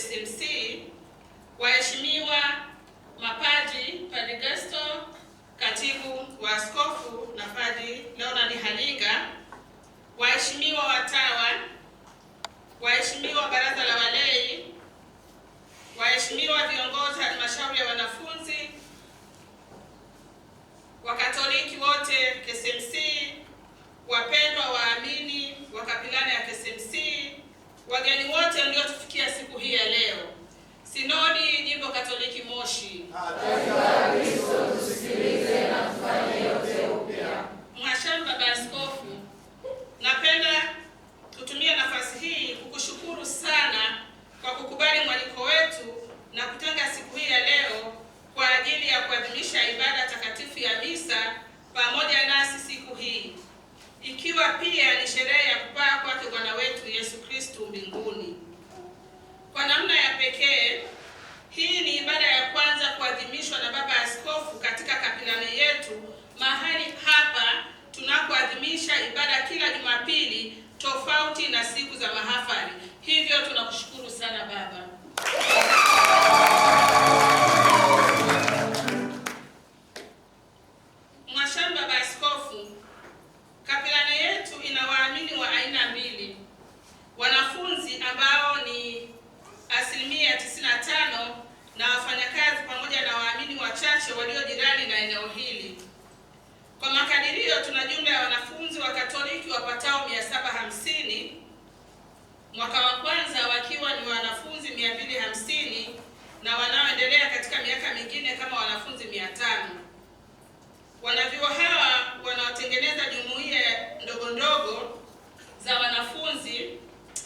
KCMC, waheshimiwa mapadri, Padre Gaston, katibu wa askofu na Padre Leonard Halinga, waheshimiwa watawa, waheshimiwa baraza la walei, waheshimiwa viongozi halmashauri ya wanafunzi, Wakatoliki wote KCMC, wapendwa waamini wa kapilani ya KCMC, wageni wote mliotufikia siku hii ya leo. Sinodi Jimbo Katoliki Moshi. Tusikilize na tufanye yote upya. Mhashamu Baba Askofu, napenda kutumia nafasi hii kukushukuru sana kwa kukubali mwaliko wetu na kutenga siku hii ya leo kwa ajili ya kuadhimisha ibada takatifu ya misa pamoja nasi siku hii, ikiwa pia ni sherehe ya kupaa kwake Bwana wetu Yesu Kristo mbinguni. Kwa namna ya pekee, hii ni ibada ya kwanza kuadhimishwa na Baba Askofu katika kapilani yetu, mahali hapa tunapoadhimisha ibada kila Jumapili tofauti na siku za mahafali. Hivyo tunakushukuru sana Baba. Mhashamu Baba Askofu, kapilani yetu ina waamini wa aina mbili: wanafunzi ambao ni 95% na wafanyakazi pamoja na waamini wachache walio jirani na eneo hili. Kwa makadirio, tuna jumla ya wanafunzi wa Katoliki wapatao 750, mwaka wa kwanza wakiwa ni wanafunzi 250 na wanaoendelea katika miaka mingine kama wanafunzi 500. Wanavyuo hawa wanaotengeneza jumuiya ndogo ndogo za wanafunzi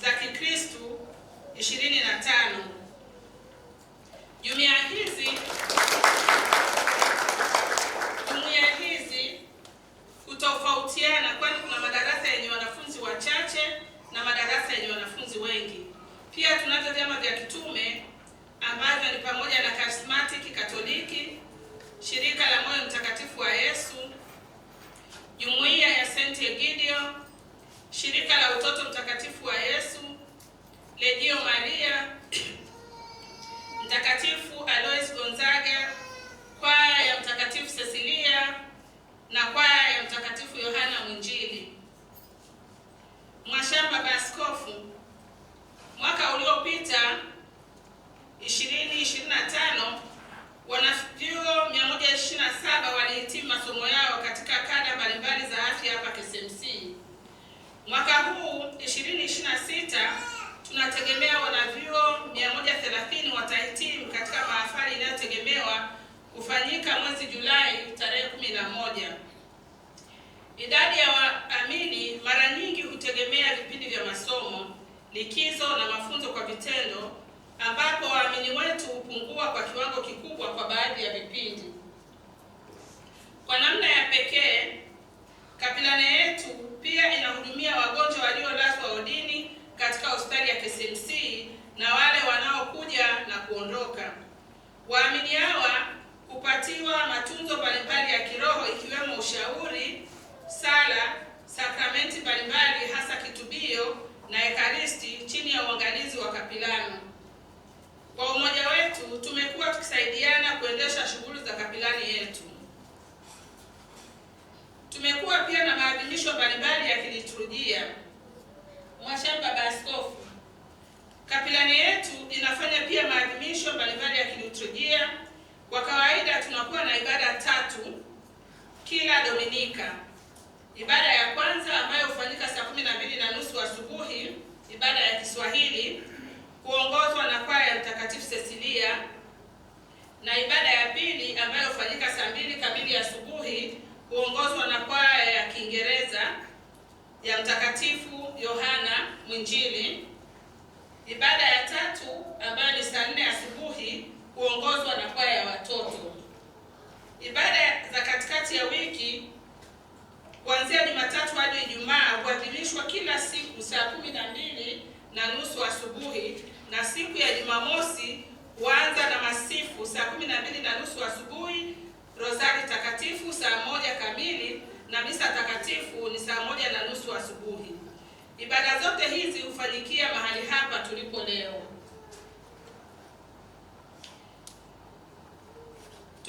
za Kikristo 25. Jumuiya hizi hutofautiana, kwani kuna madarasa yenye wanafunzi wachache na madarasa yenye wanafunzi wengi. Pia tunavyo vyama vya kitume ambavyo ni pamoja na Charismatic Katoliki, Shirika la Moyo Mtakatifu wa Yesu, Jumuiya ya St. Egidio, Shirika la Utoto Mtakatifu wa Yesu, Legio Maria, Mtakatifu Alois Gonzaga, kwaya ya Mtakatifu Cecilia na kwaya ya Mtakatifu Yohana Mwinjili. Mhashamu Baba Askofu, mwaka uliopita 2025 wanavyuo 127 walihitimu masomo yao katika kada mbalimbali za afya hapa KCMC. Mwaka huu 2026 tunategemea wanavyuo 130 watahitimu katika mahafali inayotegemewa kufanyika mwezi Julai tarehe 11. Idadi ya waamini mara nyingi hutegemea vipindi vya masomo, likizo na mafunzo kwa vitendo, ambapo waamini wetu hupungua kwa kiwango kikubwa kwa baadhi ya vipindi. Kwa namna ya pekee, kapilani yetu pia inahudumia wagonjwa waliolazwa wodini katika hospitali ya KCMC na wale wanaokuja na kuondoka. Waamini hawa hupatiwa matunzo mbalimbali ya kiroho ikiwemo ushauri, sala, sakramenti mbalimbali hasa kitubio na ekaristi chini ya uangalizi wa kapilani. Kwa umoja wetu tumekuwa tukisaidiana kuendesha shughuli za kapilani yetu. Tumekuwa pia na maadhimisho mbalimbali ya kiliturujia. Mhashamu Baba Askofu, kapilani yetu inafanya pia maadhimisho mbalimbali ya kiliturujia. Kwa kawaida tunakuwa na ibada 3 kila Dominika. Ibada ya kwanza ambayo hufanyika saa 12:30 asubuhi, ibada ya Kiswahili kuongozwa na kwaya ya Mtakatifu Cecilia, na ibada ya pili ambayo hufanyika saa 2 kamili asubuhi kuongozwa na kwaya ya Kiingereza ya Mtakatifu Yohana Mwinjili. Ibada ya tatu ambayo ni saa 4 asubuhi kuongozwa na kwaya ya watoto. Ibada za katikati ya wiki kuanzia Jumatatu hadi Ijumaa huadhimishwa kila siku saa 12:30 asubuhi, na siku ya Jumamosi huanza na masifu saa 12:30 asubuhi, Rozari takatifu saa 1 kamili na misa takatifu ni saa 1:30 asubuhi. Ibada zote hizi hufanyikia mahali hapa tulipo leo.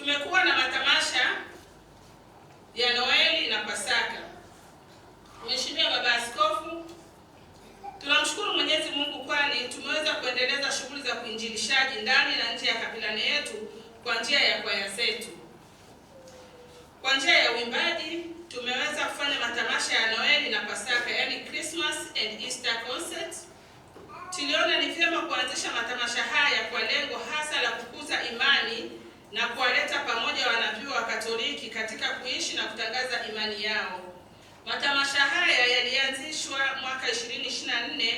tumekuwa na matamasha ya Noeli na Pasaka. Mheshimiwa Baba Askofu, tunamshukuru Mwenyezi Mungu kwani tumeweza kuendeleza shughuli za kuinjilishaji ndani na nje ya kapilani yetu kwa njia ya kwaya zetu. Kwa njia ya uimbaji tumeweza kufanya matamasha ya Noeli na Pasaka, yani Christmas and Easter concert. Tuliona ni vyema kuanzisha matamasha haya kwa lengo hasa la kukuza imani na kuwaleta pamoja wanavyuo wa Katoliki katika kuishi na kutangaza imani yao. Matamasha haya yalianzishwa mwaka 2024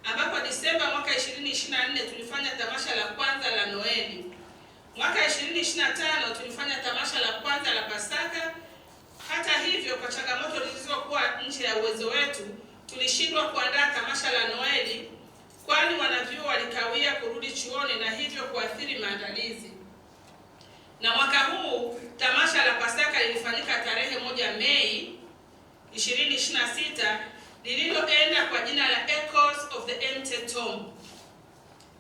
ambapo Disemba mwaka 2024 tulifanya tamasha la kwanza la Noeli. Mwaka 2025 tulifanya tamasha la kwanza la Pasaka. Hata hivyo, kwa changamoto zilizokuwa nje ya uwezo wetu, tulishindwa kuandaa tamasha la Noeli kwani wanavyuo walikawia kurudi chuoni na hivyo kuathiri maandalizi. Na mwaka huu tamasha la Pasaka lilifanyika tarehe 1 Mei 2026 lililoenda kwa jina la Echoes of the Empty Tomb.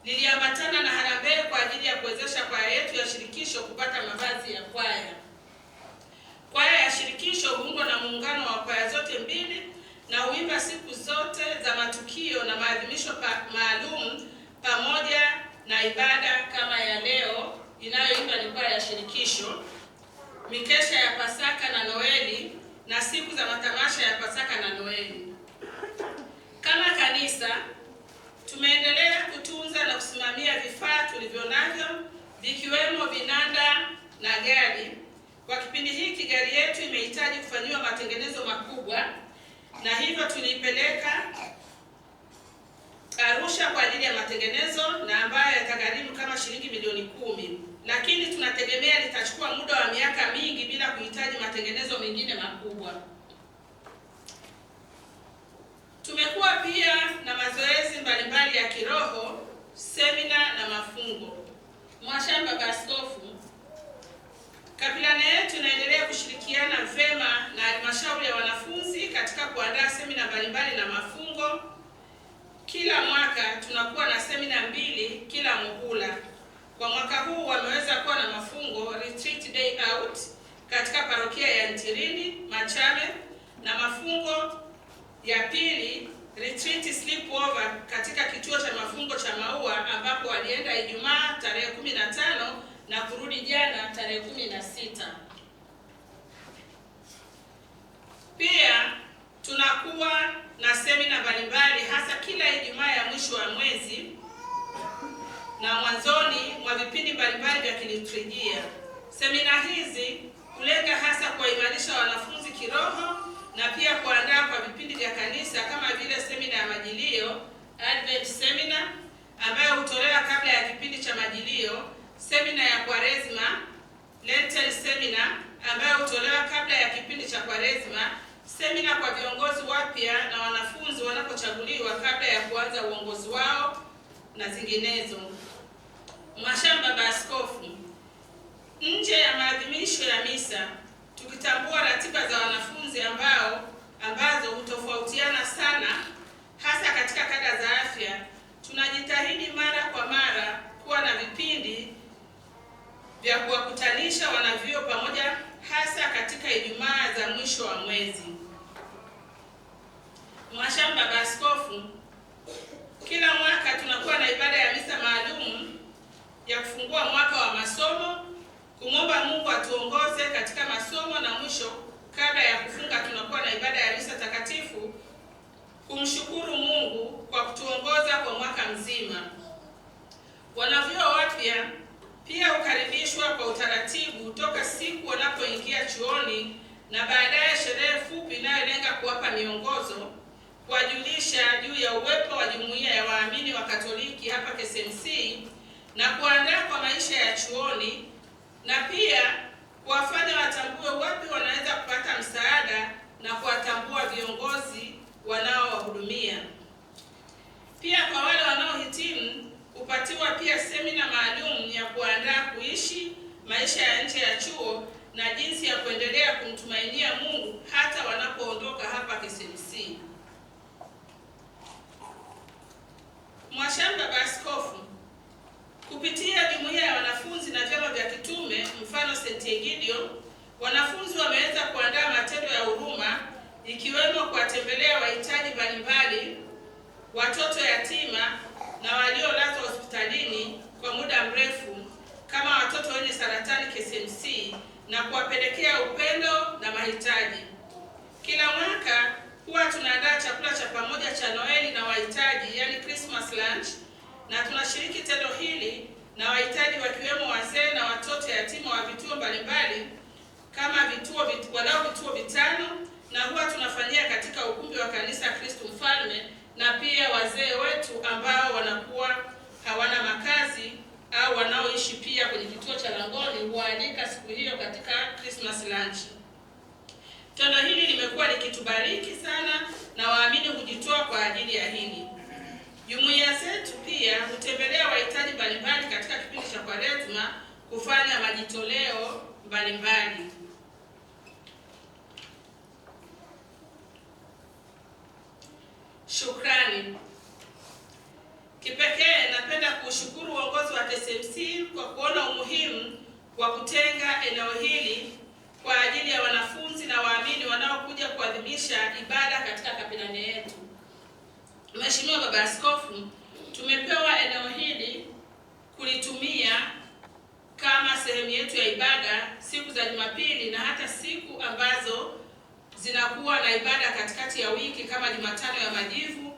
Liliambatana na harambee kwa ajili ya kuwezesha kwaya yetu ya shirikisho kupata mavazi ya kwaya. Kwaya ya shirikisho huundwa na muungano wa kwaya zote mbili na huimba siku zote za matukio na maadhimisho maalum pamoja na ibada kama ya leo inayoimba ni kwaya ya shirikisho, mikesha ya Pasaka na Noeli na siku za matamasha ya Pasaka na Noeli. Kama kanisa tumeendelea kutunza na kusimamia vifaa tulivyonavyo vikiwemo vinanda na gari. Kwa kipindi hiki gari yetu imehitaji kufanyiwa matengenezo makubwa na hivyo tuliipeleka Arusha kwa ajili ya matengenezo na ambayo yatagharimu kama shilingi milioni 10, lakini tunategemea litachukua muda wa miaka mingi bila kuhitaji matengenezo mengine makubwa. Tumekuwa pia na mazoezi mbalimbali ya kiroho, semina na mafungo. Mhashamu Baba Askofu, kapilani yetu inaendelea kushirikiana vema na halmashauri ya wanafunzi katika kuandaa semina mbalimbali na mafungo. Kila mwaka tunakuwa na semina 2 kila muhula. Kwa mwaka huu wameweza kuwa na mafungo Retreat Day Out katika parokia ya Ntirini Machame, na mafungo ya pili Retreat Sleepover katika kituo cha mafungo cha Maua ambapo walienda Ijumaa tarehe 15 na kurudi jana tarehe 16. Pia tunakuwa na semina mbalimbali hasa kila Ijumaa ya mwisho wa mwezi na mwanzoni mwa vipindi mbalimbali vya kiliturujia. Semina hizi hulenga hasa kuwaimarisha wanafunzi kiroho na pia kuandaa kwa vipindi vya kanisa kama vile semina ya Majilio, Advent Seminar ambayo hutolewa kabla ya kipindi cha Majilio, semina ya Kwaresma, Lenten Seminar ambayo hutolewa kabla ya kipindi cha Kwaresma, semina kwa viongozi wapya na wanafunzi wanapochaguliwa kabla ya kuanza uongozi wao na zinginezo. Mhashamu Baba Askofu, nje ya maadhimisho ya misa, tukitambua ratiba za wanafunzi ambazo hutofautiana sana hasa katika kada za afya, tunajitahidi mara kwa mara kuwa na vipindi vya kuwakutanisha wanavyuo pamoja hasa katika Ijumaa za mwisho wa mwezi. Mhashamu Baba Askofu, kila mwaka tunakuwa na ibada ya misa maalum ya kufungua mwaka wa masomo, kumwomba Mungu atuongoze katika masomo, na mwisho kabla ya kufunga tunakuwa na ibada ya misa takatifu kumshukuru Mungu kwa kutuongoza kwa mwaka mzima. Wanavyuo wapya pia hukaribishwa kwa utaratibu toka siku wanapoingia chuoni na baadaye sherehe fupi inayolenga kuwapa miongozo, kuwajulisha juu ya uwepo wa jumuiya ya waamini wa Katoliki hapa KSMC na kuandaa kwa maisha ya chuoni, na pia kuwafanya watambue wapi wanaweza kupata msaada na kuwatambua viongozi wanaowahudumia. Pia kwa wale wanaohitimu hupatiwa pia semina maalum ya kuandaa kuishi maisha ya nje ya chuo na jinsi ya kuendelea kumtumainia Mungu hata wanapoondoka hapa KSMC. Mhashamu Baba Askofu, kupitia jumuiya ya wanafunzi na vyama vya kitume mfano watoto yatima na waliolazwa hospitalini kwa muda mrefu kama watoto wenye saratani KSMC na kuwapelekea upendo na mahitaji. Kila mwaka huwa tunaandaa chakula cha pamoja cha Noeli na wahitaji, yani Christmas lunch, na tunashiriki tendo hili na wahitaji wakiwemo wazee na watoto yatima wa vituo mbalimbali kama walau vituo 5, na huwa tunafanyia katika ukumbi wa kanisa Kristo Mfalme, na pia wazee wetu ambao wanakuwa hawana makazi au wanaoishi pia kwenye kituo cha Langoni hualika siku hiyo katika Christmas lunch. Tendo hili limekuwa likitubariki sana na waamini hujitoa kwa ajili ya hili. Jumuiya zetu pia hutembelea wahitaji mbalimbali katika kipindi cha Kwaresma kufanya majitoleo mbalimbali. Shukrani. Kipekee napenda kushukuru uongozi wa KSMC kwa kuona umuhimu wa kutenga eneo hili kwa ajili ya wanafunzi na waamini wanaokuja kuadhimisha ibada katika kapilani yetu. Mheshimiwa Baba Askofu, tumepewa eneo hili kulitumia kama sehemu yetu ya ibada siku za Jumapili na hata siku ambazo zinakuwa na ibada katikati ya wiki kama Jumatano ya Majivu,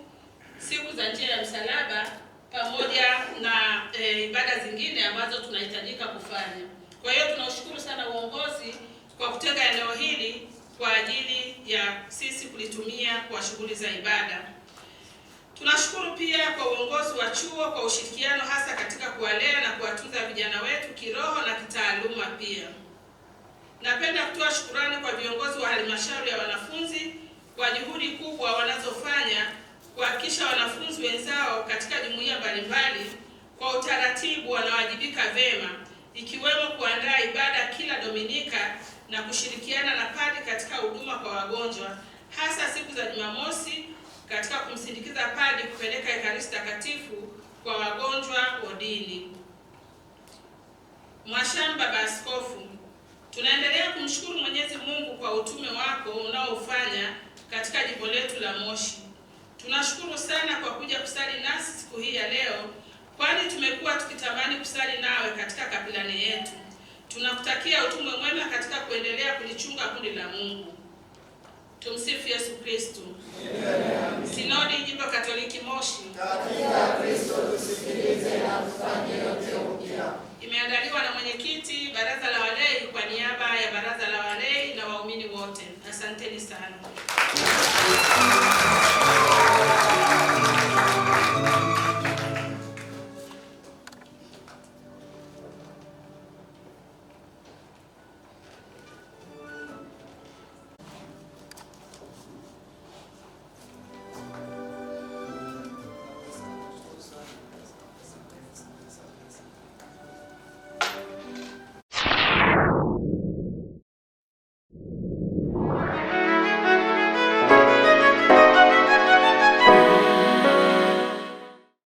siku za njia ya msalaba, pamoja na ibada zingine ambazo tunahitajika kufanya. Kwa hiyo tunashukuru sana uongozi kwa kutenga eneo hili kwa ajili ya sisi kulitumia kwa shughuli za ibada. Tunashukuru pia kwa uongozi wa chuo kwa ushirikiano hasa katika kuwalea na kuwatunza vijana wetu kiroho na kitaaluma pia. Napenda kutoa shukurani kwa viongozi wa halmashauri ya wanafunzi kwa juhudi kubwa wanazofanya kuhakikisha wanafunzi wenzao katika jumuiya mbalimbali kwa utaratibu wanawajibika vema, ikiwemo kuandaa ibada kila Dominika na kushirikiana na padri katika huduma kwa wagonjwa, hasa siku za Jumamosi katika kumsindikiza padri kupeleka Ekaristi Takatifu kwa wagonjwa wodini. Mwashamu Baba Askofu, tunaendelea kumshukuru Mwenyezi Mungu kwa utume wako unaofanya katika jimbo letu la Moshi. Tunashukuru sana kwa kuja kusali nasi siku hii ya leo, kwani tumekuwa tukitamani kusali nawe katika kapilani yetu. Tunakutakia utume mwema katika kuendelea kulichunga kundi la Mungu. Tumsifu Yesu Kristo.